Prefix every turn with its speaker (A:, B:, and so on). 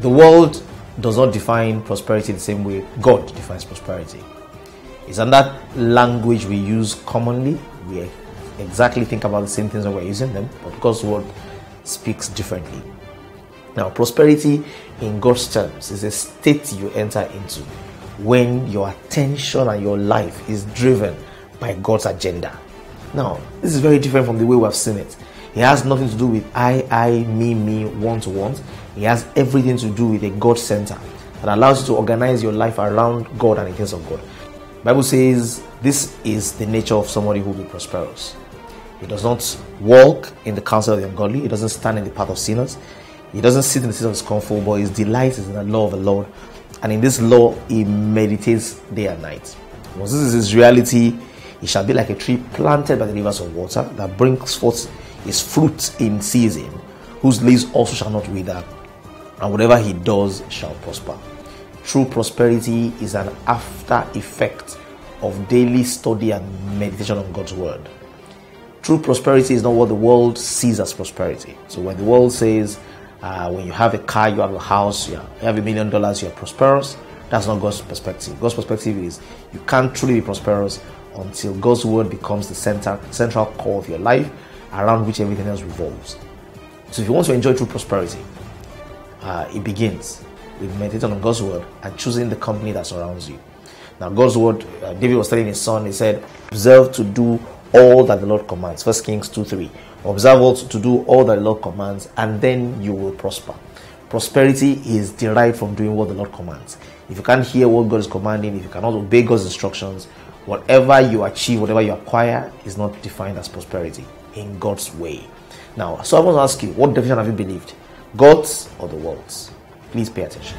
A: The world does not define prosperity the same way God defines prosperity. It's in that language we use commonly. We exactly think about the same things when we're using them, but God's word speaks differently. Now, prosperity in God's terms is a state you enter into when your attention and your life is driven by God's agenda. Now, this is very different from the way we have seen it. It has nothing to do with I, me, want. It has everything to do with a God center that allows you to organize your life around God and the things of God. The Bible says this is the nature of somebody who will be prosperous. He does not walk in the counsel of the ungodly. He doesn't stand in the path of sinners. He doesn't sit in the seat of discomfort, but his delight is in the law of the Lord. And in this law, he meditates day and night. Once this is his reality, he shall be like a tree planted by the rivers of water that brings forth his fruit in season, whose leaves also shall not wither, and whatever he does shall prosper. True prosperity is an after effect of daily study and meditation on God's word. True prosperity is not what the world sees as prosperity. So when the world says, when you have a car, you have a house, you have $1 million, you're prosperous, that's not God's perspective. God's perspective is you can't truly be prosperous until God's word becomes the central core of your life, around which everything else revolves. So if you want to enjoy true prosperity, it begins with meditating on God's word and choosing the company that surrounds you. Now, God's word, David was telling his son, he said, observe to do all that the Lord commands. 1 Kings 2:3. Observe also to do all that the Lord commands, and then you will prosper. Prosperity is derived from doing what the Lord commands. If you can't hear what God is commanding, if you cannot obey God's instructions, whatever you achieve, whatever you acquire is not defined as prosperity in God's way. Now, so I want to ask you, what definition have you believed? God's or the world's? Please pay attention.